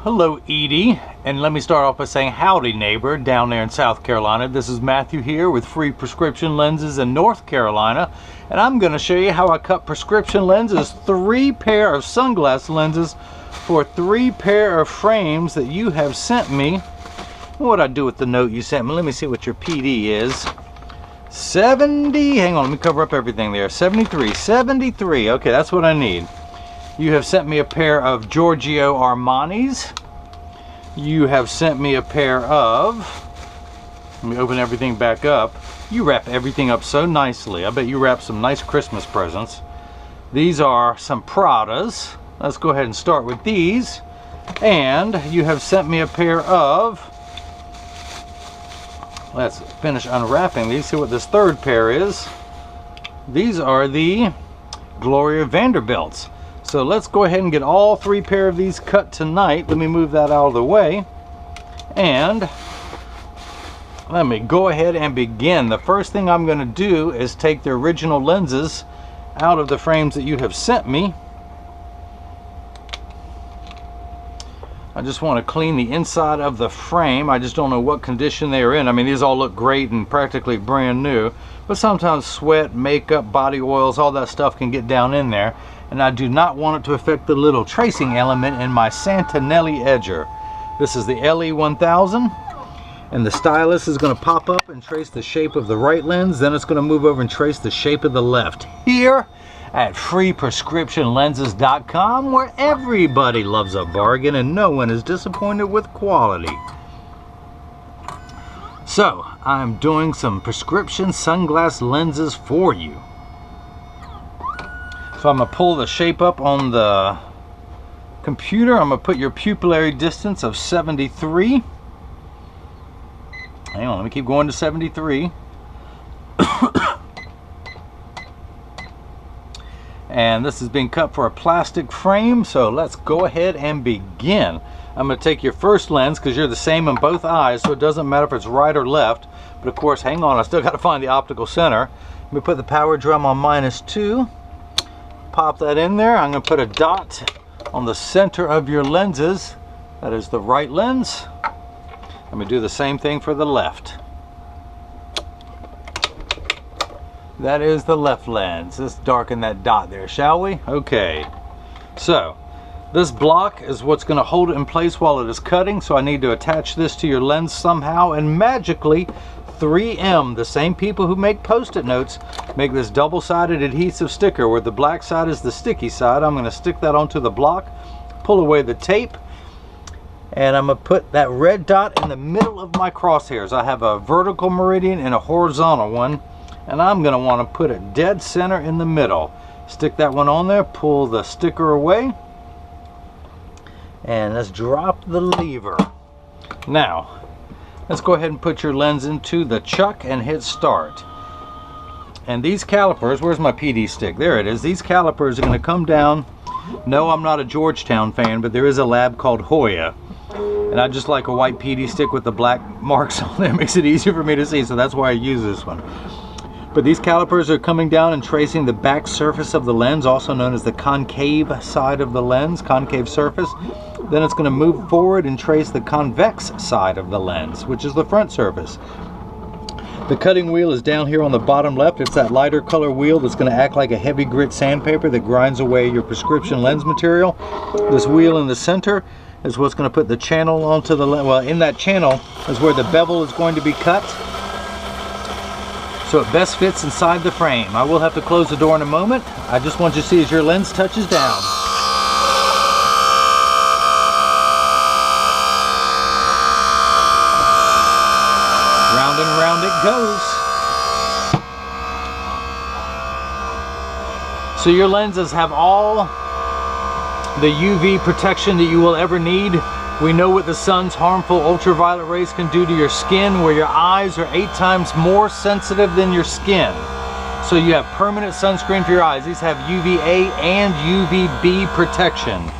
Hello Edie, and let me start off by saying howdy neighbor down there in South Carolina. This is Matthew here with free prescription lenses in North Carolina, and I'm going to show you how I cut prescription lenses, 3 pair of sunglass lenses for 3 pair of frames that you have sent me. What I do with the note you sent me? Let me see what your PD is. 70, hang on, let me cover up everything there. 73, okay, that's what I need. You have sent me a pair of Giorgio Armani's. You have sent me a pair of, let me open everything back up. You wrap everything up so nicely. I bet you wrap some nice Christmas presents. These are some Pradas. Let's go ahead and start with these. And you have sent me a pair of, let's finish unwrapping these, see what this third pair is. These are the Gloria Vanderbilts. So let's go ahead and get all 3 pair of these cut tonight. Let me move that out of the way. And let me go ahead and begin. The first thing I'm going to do is take the original lenses out of the frames that you have sent me. I just want to clean the inside of the frame. I just don't know what condition they are in. I mean, these all look great and practically brand new, but sometimes sweat, makeup, body oils, all that stuff can get down in there. And I do not want it to affect the little tracing element in my Santinelli edger. This is the LE1000, and the stylus is going to pop up and trace the shape of the right lens. Then it's going to move over and trace the shape of the left. Here at freeprescriptionlenses.com, where everybody loves a bargain and no one is disappointed with quality. So I'm doing some prescription sunglass lenses for you. So I'm going to pull the shape up on the computer. I'm going to put your pupillary distance of 73. Hang on, let me keep going to 73. And this is being cut for a plastic frame, so let's go ahead and begin. I'm going to take your first lens because you're the same in both eyes, so it doesn't matter if it's right or left. But of course, hang on, I still got to find the optical center. Let me put the power drum on -2. Pop that in there. I'm going to put a dot on the center of your lenses. That is the right lens. Let me do the same thing for the left. That is the left lens. Let's darken that dot there, shall we? Okay. So this block is what's going to hold it in place while it is cutting. So I need to attach this to your lens somehow, and magically 3M, the same people who make post-it notes, make this double-sided adhesive sticker where the black side is the sticky side. I'm going to stick that onto the block, pull away the tape, and I'm going to put that red dot in the middle of my crosshairs. I have a vertical meridian and a horizontal one, and I'm going to want to put it dead center in the middle. Stick that one on there, pull the sticker away, and let's drop the lever. Now let's go ahead and put your lens into the chuck and hit start. And these calipers, where's my PD stick? There it is. These calipers are going to come down. No, I'm not a Georgetown fan, but there is a lab called Hoya. And I just like a white PD stick with the black marks on it. It makes it easier for me to see, so that's why I use this one. But these calipers are coming down and tracing the back surface of the lens, also known as the concave side of the lens, concave surface. Then it's going to move forward and trace the convex side of the lens, which is the front surface. The cutting wheel is down here on the bottom left. It's that lighter color wheel that's going to act like a heavy grit sandpaper that grinds away your prescription lens material. This wheel in the center is what's going to put the channel onto the lens. Well, in that channel is where the bevel is going to be cut, so it best fits inside the frame. I will have to close the door in a moment. I just want you to see as your lens touches down. Round and round it goes. So your lenses have all the UV protection that you will ever need. We know what the sun's harmful ultraviolet rays can do to your skin, where your eyes are 8 times more sensitive than your skin. So you have permanent sunscreen for your eyes. These have UVA and UVB protection.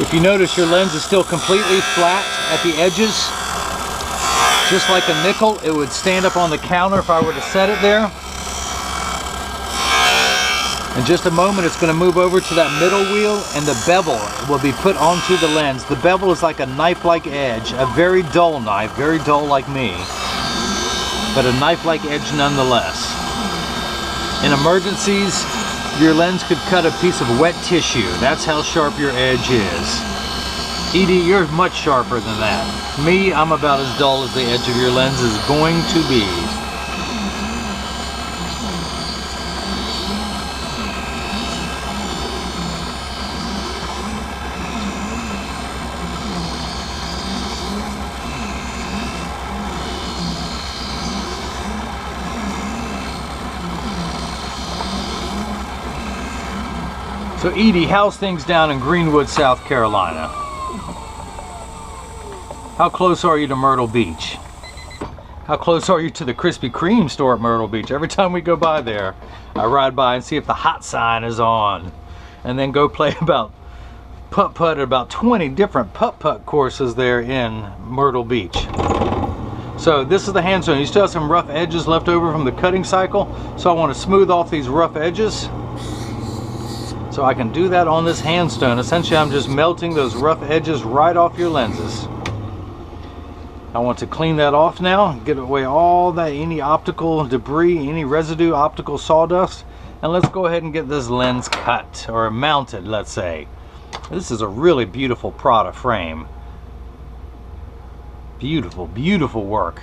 If you notice, your lens is still completely flat at the edges. Just like a nickel, it would stand up on the counter if I were to set it there. In just a moment, it's going to move over to that middle wheel, and the bevel will be put onto the lens. The bevel is like a knife-like edge, a very dull knife, very dull like me, but a knife-like edge nonetheless. In emergencies, your lens could cut a piece of wet tissue. That's how sharp your edge is. Edie, you're much sharper than that. Me, I'm about as dull as the edge of your lens is going to be. So Edie, how's things down in Greenwood, South Carolina? How close are you to Myrtle Beach? How close are you to the Krispy Kreme store at Myrtle Beach? Every time we go by there, I ride by and see if the hot sign is on. And then go play about putt-putt at about 20 different putt-putt courses there in Myrtle Beach. So this is the hand stone. You still have some rough edges left over from the cutting cycle. So I want to smooth off these rough edges. So I can do that on this hand stone. Essentially, I'm just melting those rough edges right off your lenses. I want to clean that off now, get away all that, any optical debris, any residue optical sawdust, and let's go ahead and get this lens cut, or mounted, let's say. This is a really beautiful Prada frame. Beautiful, beautiful work.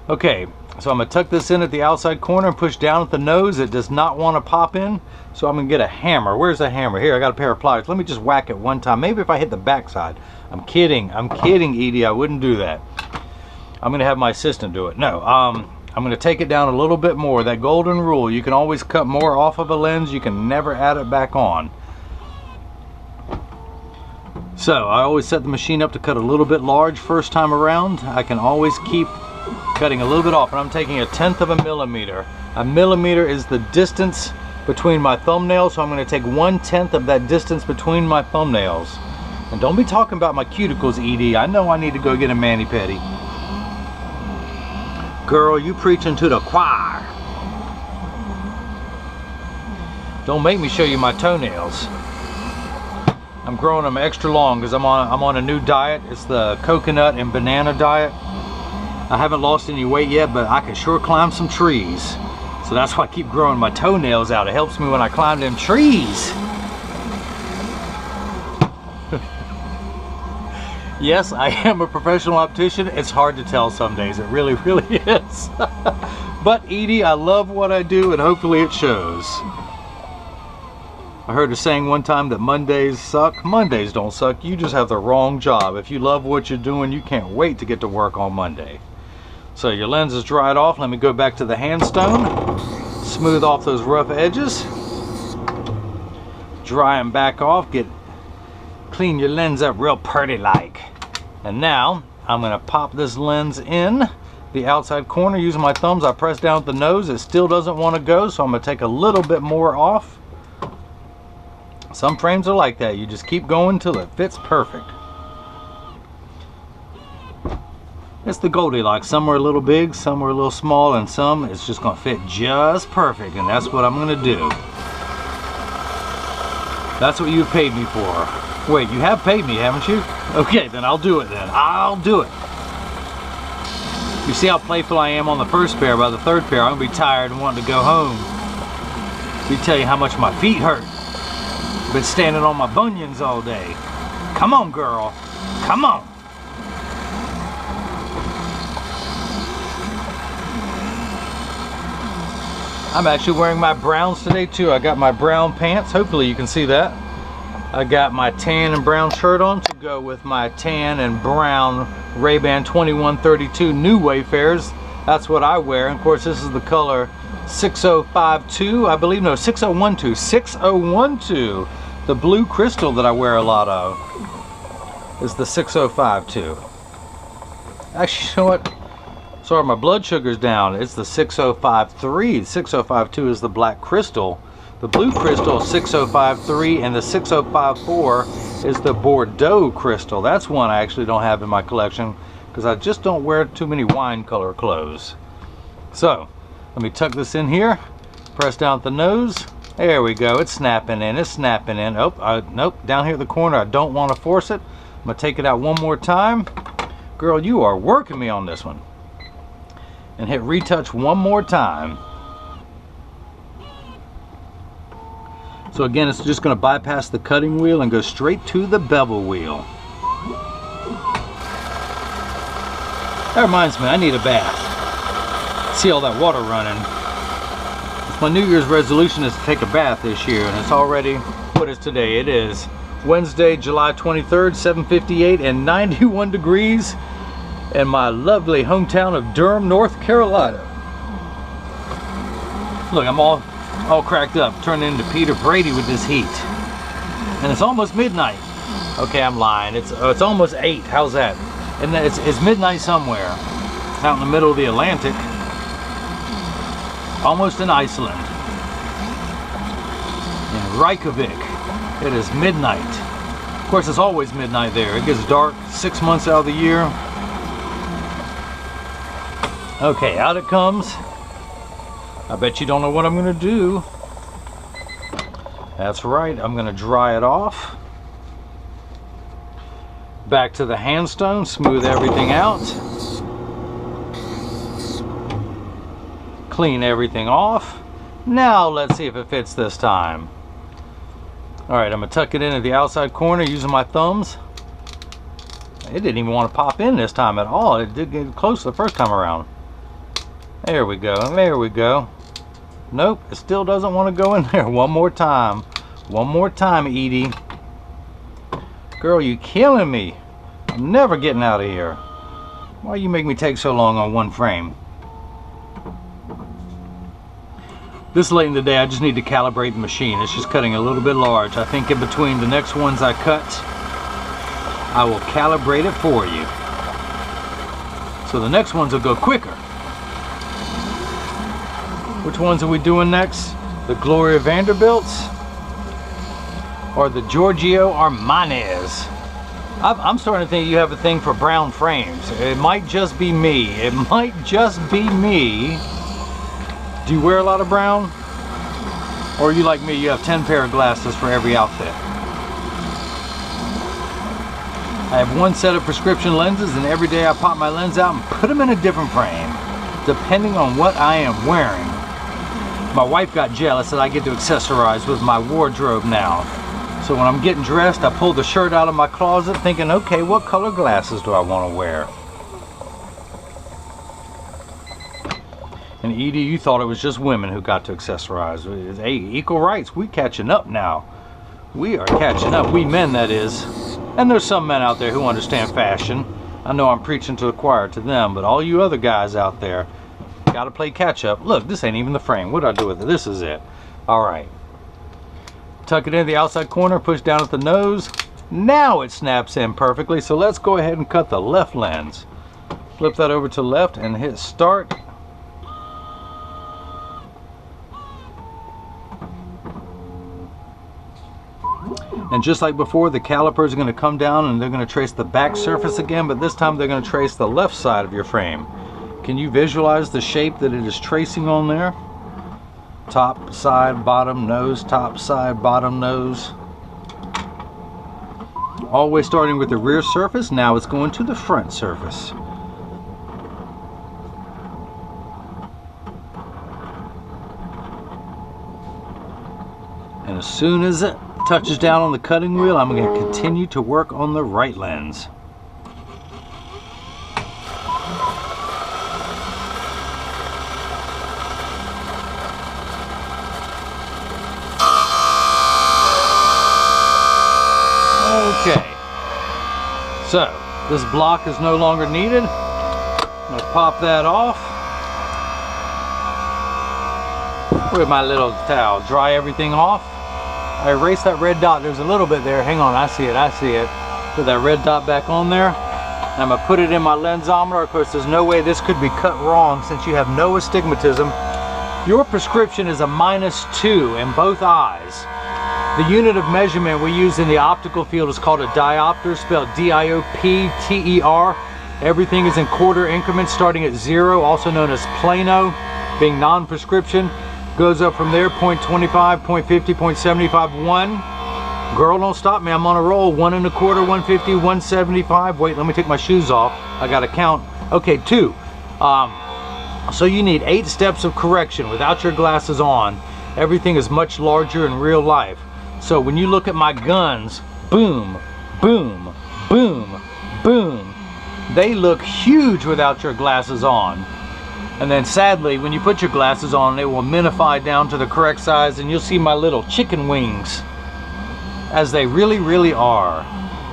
Okay, so I'm going to tuck this in at the outside corner and push down at the nose. It does not want to pop in, so I'm going to get a hammer. Where's the hammer? Here, I got a pair of pliers. Let me just whack it one time. Maybe if I hit the backside. I'm kidding, Edie. I wouldn't do that. I'm going to have my assistant do it. No, I'm going to take it down a little bit more. That golden rule, you can always cut more off of a lens. You can never add it back on. So I always set the machine up to cut a little bit large first time around. I can always keep cutting a little bit off, and I'm taking 1/10 of a millimeter. A millimeter is the distance between my thumbnails, so I'm going to take 1/10 of that distance between my thumbnails. And don't be talking about my cuticles, Edie. I know I need to go get a mani-pedi. Girl, you preaching to the choir. Don't make me show you my toenails. I'm growing them extra long because I'm on a new diet. It's the coconut and banana diet. I haven't lost any weight yet, but I can sure climb some trees. So that's why I keep growing my toenails out. It helps me when I climb them trees. Yes, I am a professional optician. It's hard to tell some days. It really, really is. But Edie, I love what I do, and hopefully it shows. I heard a saying one time that Mondays suck. Mondays don't suck. You just have the wrong job. If you love what you're doing, you can't wait to get to work on Monday. So your lens is dried off. Let me go back to the hand stone. Smooth off those rough edges. Dry them back off. Clean your lens up real pretty like. And now I'm going to pop this lens in the outside corner using my thumbs. I press down at the nose. It still doesn't want to go, so I'm going to take a little bit more off. Some frames are like that. You just keep going till it fits perfect. It's the Goldilocks. Some are a little big, some are a little small, and some it's just going to fit just perfect. And that's what I'm going to do. That's what you paid me for. Wait, you have paid me, haven't you? Okay, then I'll do it then. I'll do it. You see how playful I am on the first pair. By the third pair, I'm going to be tired and wanting to go home. Let me tell you how much my feet hurt. Been standing on my bunions all day. Come on, girl. Come on. I'm actually wearing my browns today too. I got my brown pants. Hopefully you can see that. I got my tan and brown shirt on to go with my tan and brown Ray-Ban 2132 new Wayfarers. That's what I wear. And of course, this is the color 6052, I believe. No, 6012. 6012. The blue crystal that I wear a lot of is the 6052. Actually, you know what? Sorry, my blood sugar's down. It's the 6053. 6052 is the black crystal. The blue crystal is 6053, and the 6054 is the Bordeaux crystal. That's one I actually don't have in my collection because I just don't wear too many wine color clothes. So let me tuck this in here, press down at the nose. There we go. It's snapping in. It's snapping in. Oh, nope. Down here at the corner, I don't want to force it. I'm going to take it out one more time. Girl, you are working me on this one. And hit retouch one more time. So again, it's just going to bypass the cutting wheel and go straight to the bevel wheel. That reminds me, I need a bath. See all that water running. My New Year's resolution is to take a bath this year, and it's already, what is today? It is Wednesday, July 23rd, 7:58 and 91 degrees in my lovely hometown of Durham, North Carolina. Look, I'm all cracked up, turning into Peter Brady with this heat. And it's almost midnight. Okay, I'm lying. It's almost 8. How's that? And it's midnight somewhere out in the middle of the Atlantic. Almost in Iceland. In Reykjavik, it is midnight. Of course, it's always midnight there. It gets dark 6 months out of the year. Okay, out it comes. I bet you don't know what I'm going to do. That's right, I'm going to dry it off. Back to the handstone, smooth everything out. Clean everything off. Now let's see if it fits this time. Alright, I'm going to tuck it in at the outside corner using my thumbs. It didn't even want to pop in this time at all. It did get close the first time around. There we go. There we go. Nope, it still doesn't want to go in there. One more time. One more time, Edie. Girl, you killing me. I'm never getting out of here. Why you make me take so long on one frame? This late in the day, I just need to calibrate the machine. It's just cutting a little bit large. I think in between the next ones I cut, I will calibrate it for you. So the next ones will go quicker. Which ones are we doing next? The Gloria Vanderbilts or the Giorgio Armanis? I'm starting to think you have a thing for brown frames. It might just be me. It might just be me. Do you wear a lot of brown? Or are you like me, you have 10 pair of glasses for every outfit? I have one set of prescription lenses, and every day I pop my lens out and put them in a different frame, depending on what I am wearing. My wife got jealous that I get to accessorize with my wardrobe now. So when I'm getting dressed, I pull the shirt out of my closet thinking, okay, what color glasses do I want to wear? And Edie, you thought it was just women who got to accessorize. Hey, equal rights, we catching up now. We are catching up, we men that is. And there's some men out there who understand fashion. I know I'm preaching to the choir to them, but all you other guys out there, gotta play catch up. Look, this ain't even the frame. What do I do with it? This is it. Alright. Tuck it in the outside corner, push down at the nose. Now it snaps in perfectly, so let's go ahead and cut the left lens. Flip that over to left and hit start. And just like before, the calipers are going to come down and they're going to trace the back surface again, but this time they're going to trace the left side of your frame. Can you visualize the shape that it is tracing on there? Top, side, bottom, nose, top, side, bottom, nose. Always starting with the rear surface, now it's going to the front surface. And as soon as it touches down on the cutting wheel, I'm going to continue to work on the right lens. Okay, so this block is no longer needed. I'm going to pop that off with my little towel, dry everything off. I erased that red dot. There's a little bit there. Hang on, I see it. Put that red dot back on there. And I'm going to put it in my lensometer. Of course, there's no way this could be cut wrong since you have no astigmatism. Your prescription is a -2 in both eyes. The unit of measurement we use in the optical field is called a diopter, spelled D-I-O-P-T-E-R. Everything is in quarter increments starting at 0, also known as plano, being non-prescription. Goes up from there, 0.25, 0.50, 0.75, 1. Girl, don't stop me, I'm on a roll. 1 1/4, 150, 175. Wait, let me take my shoes off. I gotta count. Okay, 2. So you need 8 steps of correction without your glasses on. Everything is much larger in real life. So when you look at my guns, boom, boom, boom, boom, they look huge without your glasses on. And then sadly, when you put your glasses on, they will minify down to the correct size and you'll see my little chicken wings as they really, really are.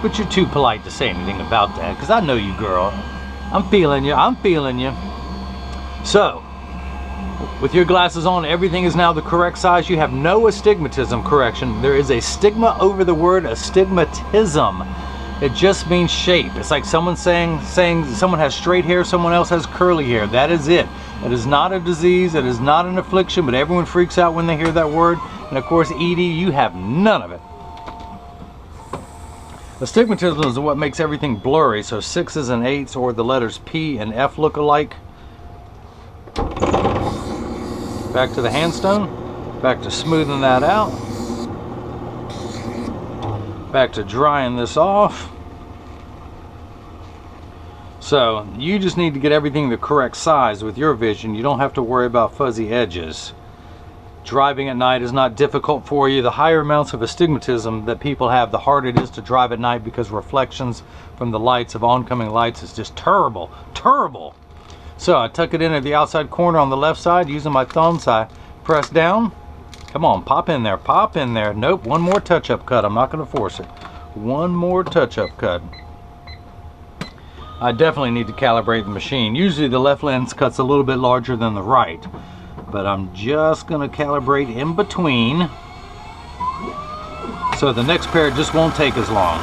But you're too polite to say anything about that, because I know you, girl. I'm feeling you, I'm feeling you. So, with your glasses on, everything is now the correct size. You have no astigmatism correction. There is a stigma over the word astigmatism. It just means shape. It's like someone saying someone has straight hair, someone else has curly hair. That is it. It is not a disease, it is not an affliction, but everyone freaks out when they hear that word. And of course, Edie, you have none of it. Astigmatism is what makes everything blurry, so 6s and 8s or the letters P and F look alike. Back to the handstone, back to smoothing that out, back to drying this off. So you just need to get everything the correct size with your vision. You don't have to worry about fuzzy edges. Driving at night is not difficult for you. The higher amounts of astigmatism that people have, the harder it is to drive at night, because reflections from the lights of oncoming lights is just terrible, terrible. So I tuck it in at the outside corner on the left side. Using my thumbs, I press down. Come on, pop in there, pop in there. Nope, one more touch-up cut. I'm not going to force it. One more touch-up cut. I definitely need to calibrate the machine. Usually the left lens cuts a little bit larger than the right, but I'm just going to calibrate in between, so the next pair just won't take as long.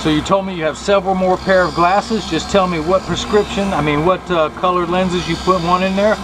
So you told me you have several more pair of glasses. Just tell me what prescription, what colored lenses you put one in there.